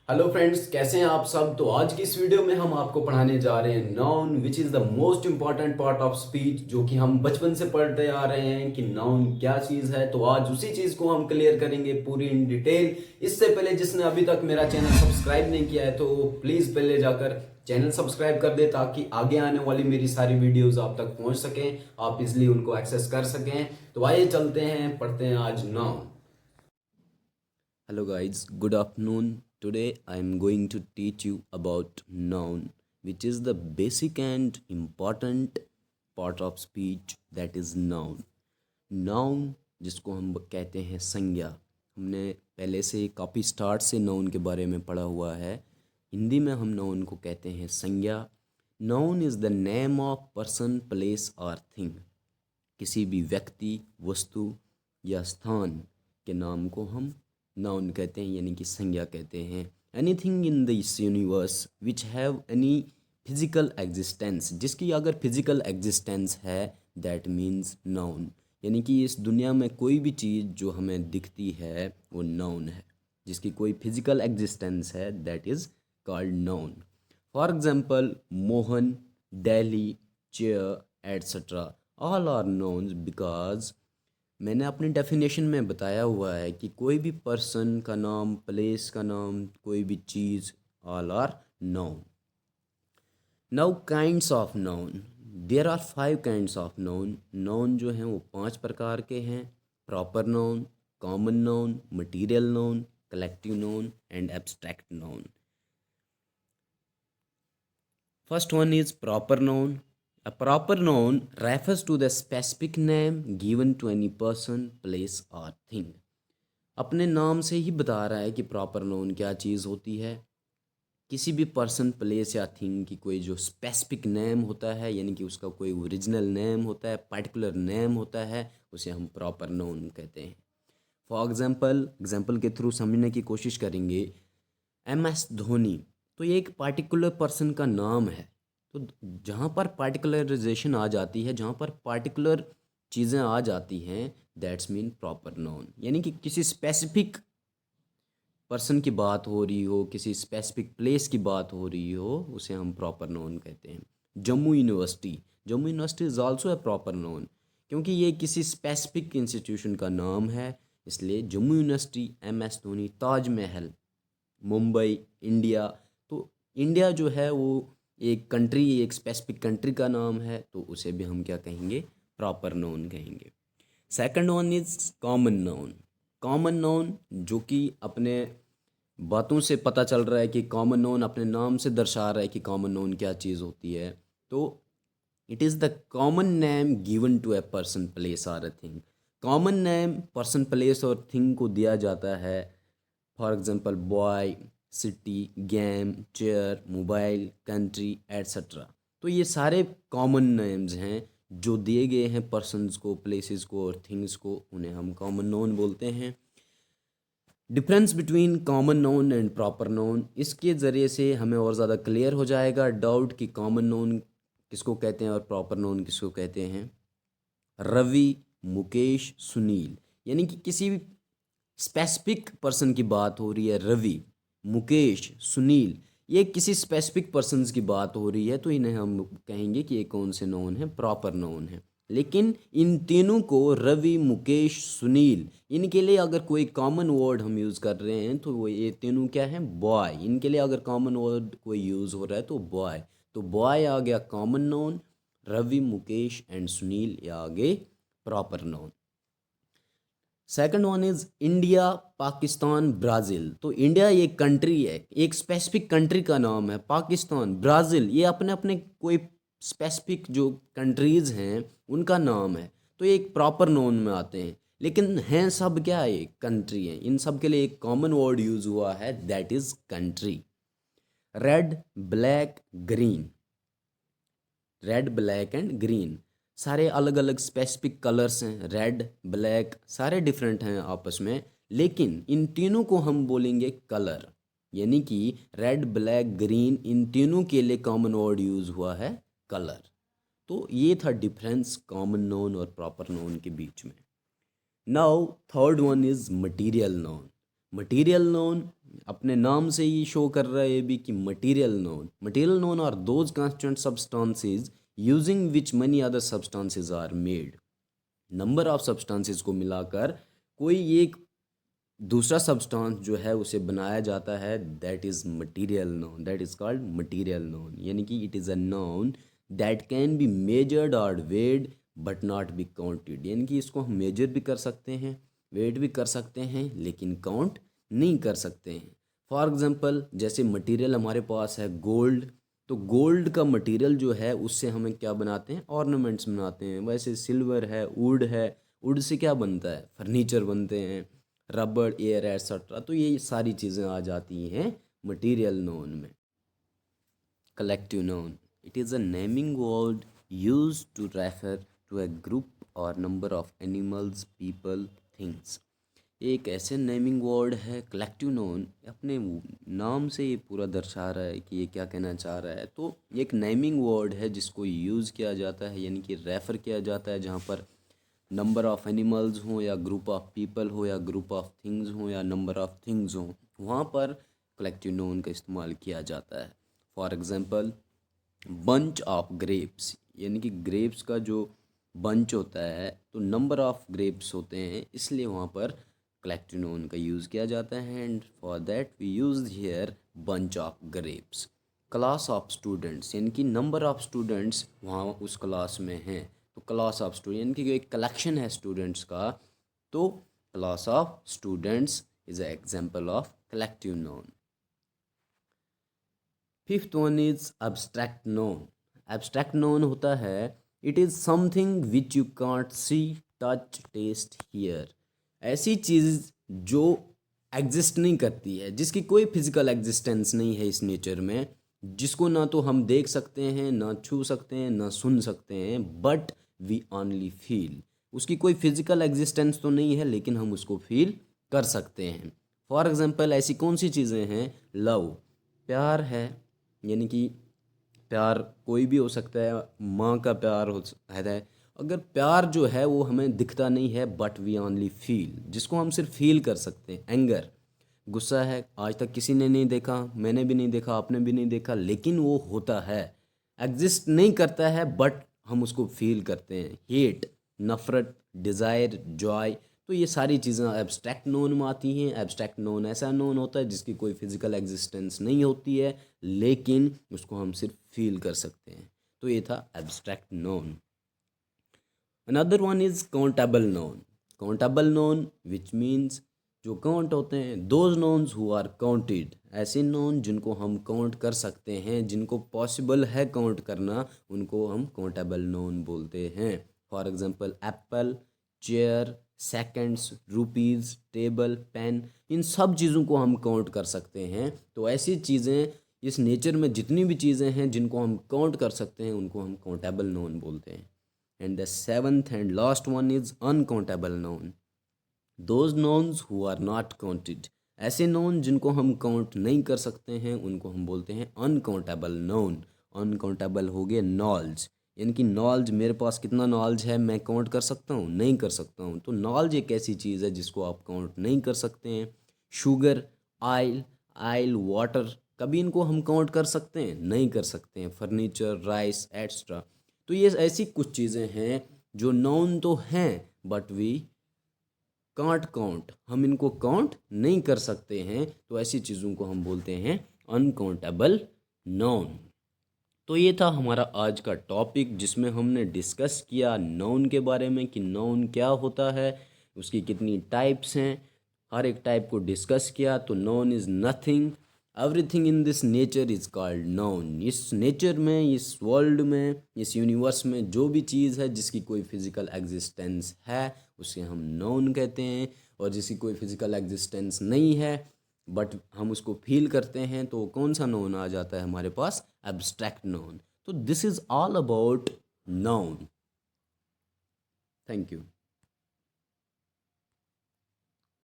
Hello friends, कैसे हैं आप सब। तो आज की इस वीडियो में हम आपको पढ़ाने जा रहे हैं noun which is the most important part of speech, जो कि हम बचपन से पढ़ते आ रहे हैं कि नाउन क्या चीज़ है। तो आज उसी चीज़ को हम क्लियर करेंगे पूरी इन डिटेल। इससे पहले जिसने अभी तक मेरा चैनल सब्सक्राइब नहीं किया है तो प्लीज़ पहले जाकर चैनल सब्सक्राइब कर दे, ताकि आगे आने वाली मेरी सारी वीडियोज़ आप तक पहुँच सकें, आप इजली उनको एक्सेस कर सकें। तो आइए चलते हैं, पढ़ते हैं आज noun. Hello guys, good afternoon. Today I am going to teach you about noun, which is the basic and important part of speech, that is noun. Noun जिसको हम कहते हैं संज्ञा। हमने पहले से काफ़ी स्टार्ट से नाउन के बारे में पढ़ा हुआ है। हिंदी में हम नाउन को कहते हैं संज्ञा। Noun is the name of person, place और थिंग। किसी भी व्यक्ति, वस्तु या स्थान के नाम को हम नाउन कहते हैं, यानी कि संज्ञा कहते हैं। Anything in this universe which have any physical existence, जिसकी अगर फिजिकल एग्जिस्टेंस है, दैट मीन्स नाउन। यानी कि इस दुनिया में कोई भी चीज़ जो हमें दिखती है वो नाउन है। जिसकी कोई फिजिकल एग्जिस्टेंस है, that is called noun. For example, Mohan, Delhi, chair etcetera all are nouns because मैंने अपनी डेफिनेशन में बताया हुआ है कि कोई भी पर्सन का नाम, प्लेस का नाम, कोई भी चीज़, all are noun. Now kinds of noun, there are 5 kinds of noun. Noun जो हैं वो 5 प्रकार के हैं। Proper noun, common noun, material noun, collective noun and abstract noun. First one is proper noun. A proper noun refers to the specific name given to any person, place or thing. अपने नाम से ही बता रहा है कि proper noun क्या चीज़ होती है। किसी भी पर्सन, प्लेस या थिंग की कोई जो स्पेसिफिक नेम होता है, यानी कि उसका कोई ओरिजिनल नेम होता है, पर्टिकुलर नेम होता है, उसे हम प्रॉपर नाउन कहते हैं। फॉर एग्जाम्पल के थ्रू समझने की कोशिश करेंगे। MS धोनी, तो ये एक पार्टिकुलर पर्सन का नाम है। तो जहाँ पर पार्टिकुलराइजेशन आ जाती है, जहाँ पर पार्टिकुलर चीज़ें आ जाती हैं, दैट्स मीन प्रॉपर नाउन। यानी कि किसी स्पेसिफिक पर्सन की बात हो रही हो, किसी स्पेसिफिक प्लेस की बात हो रही हो, उसे हम प्रॉपर नाउन कहते हैं। Jammu university is also a proper noun, क्योंकि ये किसी स्पेसिफिक इंस्टीट्यूशन का नाम है, इसलिए Jammu university. MS Dhoni, Taj Mahal, Mumbai, India. तो इंडिया जो है वो एक कंट्री, एक स्पेसिफिक कंट्री का नाम है, तो उसे भी हम क्या कहेंगे, प्रॉपर नाउन कहेंगे। Second one is common noun. Common noun जो कि अपने बातों से पता चल रहा है कि कॉमन नाउन अपने नाम से दर्शा रहा है कि कॉमन नाउन क्या चीज़ होती है। तो it is the common name given to a person, place और a thing. Common name person, place और थिंग को दिया जाता है। For example, boy, city, game, chair, mobile, country etcetera. तो ये सारे कॉमन नेम्स हैं जो दिए गए हैं पर्सन्स को, प्लेसेस को और थिंग्स को, उन्हें हम कॉमन नाउन बोलते हैं। Difference between common noun and proper noun, इसके ज़रिए से हमें और ज़्यादा क्लियर हो जाएगा डाउट कि कॉमन नाउन किसको कहते हैं और प्रॉपर नाउन किसको कहते हैं। रवि, मुकेश, सुनील, यानी कि किसी भी स्पेसिफिक पर्सन की बात हो रही है। रवि, मुकेश, सुनील, ये किसी स्पेसिफिक पर्सन्स की बात हो रही है, तो इन्हें हम कहेंगे कि ये कौन से नोन है, प्रॉपर नोन है। लेकिन इन तीनों को, रवि, मुकेश, सुनील, इनके लिए अगर कोई कॉमन वर्ड हम यूज़ कर रहे हैं तो वो ये तीनों क्या हैं, बॉय। इनके लिए अगर कॉमन वर्ड कोई यूज़ हो रहा है तो बॉय। तो बॉय आ गया common noun, Ravi, Mukesh and Sunil ये आ गए proper noun. Second one is India, Pakistan, Brazil. तो इंडिया एक कंट्री है, एक स्पेसिफिक कंट्री का नाम है। पाकिस्तान, ब्राज़ील, ये अपने अपने कोई स्पेसिफिक जो कंट्रीज़ हैं उनका नाम है, तो ये एक प्रॉपर नोन में आते हैं। लेकिन हैं सब क्या है, कंट्री हैं। इन सब के लिए एक कॉमन वर्ड यूज़ हुआ है, that is country. Red, black, green, red, black and green, सारे अलग अलग स्पेसिफिक कलर्स हैं। रेड, ब्लैक, सारे डिफरेंट हैं आपस में, लेकिन इन तीनों को हम बोलेंगे कलर। यानी कि रेड, ब्लैक, ग्रीन, इन तीनों के लिए कॉमन वर्ड यूज़ हुआ है कलर। तो ये था डिफरेंस कॉमन नोन और प्रॉपर नोन के बीच में। Now third one is material known. Material known अपने नाम से ही शो कर रहा है ये भी कि material noun are those constant substances using which many other substances are made. Number of substances को मिलाकर कोई एक दूसरा सब्सटेंस जो है उसे बनाया जाता है, that is material known, that is called material known. यानी कि it is a known that can be measured और वेड बट नॉट बी काउंटेड। यानी कि इसको हम मेजर भी कर सकते हैं, वेट भी कर सकते हैं, लेकिन काउंट नहीं कर सकते हैं। फॉर एग्जांपल जैसे मटेरियल हमारे पास है गोल्ड, तो गोल्ड का मटेरियल जो है उससे हमें क्या बनाते हैं, ऑर्नामेंट्स बनाते हैं। वैसे सिल्वर है, वुड से क्या बनता है, फर्नीचर बनते हैं, रबड़, एयर एट्सट्रा। तो ये सारी चीज़ें आ जाती हैं मटेरियल नोन में। Collective noun, it is a naming word use to refer to a group और number of animals, people, things. एक ऐसे नेमिंग वर्ड है कलेक्टिव नोन, अपने नाम से ये पूरा दर्शा रहा है कि ये क्या कहना चाह रहा है। तो एक नेमिंग वर्ड है जिसको यूज़ किया जाता है, यानी कि रेफ़र किया जाता है, जहाँ पर नंबर ऑफ़ एनिमल्स हों या ग्रुप ऑफ पीपल हो या ग्रुप ऑफ थिंग्स हों या नंबर ऑफ़ थिंग्स हों, वहाँ पर कलेक्टिव नोन का इस्तेमाल किया जाता है। For example bunch of grapes, यानी कि ग्रेप्स का जो बंच होता है तो नंबर ऑफ ग्रेप्स होते हैं, इसलिए वहाँ पर कलेक्टिव नोन का यूज़ किया जाता है। And for that we use here bunch of grapes. Class of students, यानी कि नंबर ऑफ स्टूडेंट्स वहाँ उस क्लास में हैं, तो क्लास ऑफ स्टूडेंट यानी कि एक कलेक्शन है स्टूडेंट्स का, तो class of students is a example of collective noun. Fifth one is abstract noun. Abstract noun होता है it is something which you can't see, touch, taste, hear. ऐसी चीज़ जो एग्जिस्ट नहीं करती है, जिसकी कोई फिजिकल एग्जिस्टेंस नहीं है इस नेचर में, जिसको ना तो हम देख सकते हैं, ना छू सकते हैं, ना सुन सकते हैं, बट वी ओनली फील। उसकी कोई फिजिकल एग्जिस्टेंस तो नहीं है लेकिन हम उसको फील कर सकते हैं। फॉर एग्जाम्पल ऐसी कौन सी चीज़ें हैं, लव, प्यार है, यानी कि प्यार कोई भी हो सकता है, माँ का प्यार हो सकता है। अगर प्यार जो है वो हमें दिखता नहीं है बट वी ओनली फील, जिसको हम सिर्फ फील कर सकते हैं। एंगर, गुस्सा है, आज तक किसी ने नहीं देखा, मैंने भी नहीं देखा, आपने भी नहीं देखा, लेकिन वो होता है, एग्जिस्ट नहीं करता है बट हम उसको फील करते हैं। हेट, नफ़रत, डिज़ायर, जॉय, तो ये सारी चीज़ें एब्स्ट्रैक्ट नोन में आती हैं। एब्स्ट्रैक्ट नोन ऐसा नोन होता है जिसकी कोई फिजिकल एग्जिस्टेंस नहीं होती है लेकिन उसको हम सिर्फ फील कर सकते हैं। तो ये था abstract known. Another one is countable known. Countable known which means जो काउंट होते हैं, those nouns who are counted, ऐसे नोन जिनको हम काउंट कर सकते हैं, जिनको पॉसिबल है काउंट करना, उनको हम काउंटेबल नोन बोलते हैं। For example apple, chair, seconds, rupees, table, pen, इन सब चीज़ों को हम काउंट कर सकते हैं। तो ऐसी चीज़ें इस नेचर में जितनी भी चीज़ें हैं जिनको हम काउंट कर सकते हैं उनको हम काउंटेबल नोन बोलते हैं। And the seventh and last one is uncountable noun. Those nouns who are not counted, ऐसे नोन जिनको हम काउंट नहीं कर सकते हैं उनको हम बोलते हैं अनकाउंटेबल नोन। अनकाउंटेबल हो गए नॉलेज, यानी कि नॉलेज, मेरे पास कितना नॉलेज है, मैं काउंट कर सकता हूँ, नहीं कर सकता हूँ। तो नॉलेज एक ऐसी चीज़ है जिसको आप काउंट नहीं कर सकते हैं। शुगर, आयल, वाटर, कभी इनको हम काउंट कर सकते हैं, नहीं कर सकते हैं। Furniture, rice, etcetera. तो ये ऐसी कुछ चीज़ें हैं जो नॉन तो हैं बट वी कांट काउंट, हम इनको काउंट नहीं कर सकते हैं। तो ऐसी चीज़ों को हम बोलते हैं अनकाउंटेबल नॉन। तो ये था हमारा आज का टॉपिक जिसमें हमने डिस्कस किया नॉन के बारे में कि नॉन क्या होता है, उसकी कितनी टाइप्स हैं, हर एक टाइप को डिस्कस किया। तो non is nothing, everything in this nature is called non. इस नेचर में, इस वर्ल्ड में, इस यूनिवर्स में जो भी चीज़ है जिसकी कोई फिजिकल एग्जिस्टेंस है उसे हम नॉन कहते हैं, और जिसकी कोई फिजिकल एग्जिस्टेंस नहीं है बट हम उसको फील करते हैं तो कौन सा नोन आ जाता है हमारे पास, एब्स्ट्रैक्ट नोन। तो this is all about known. Thank you.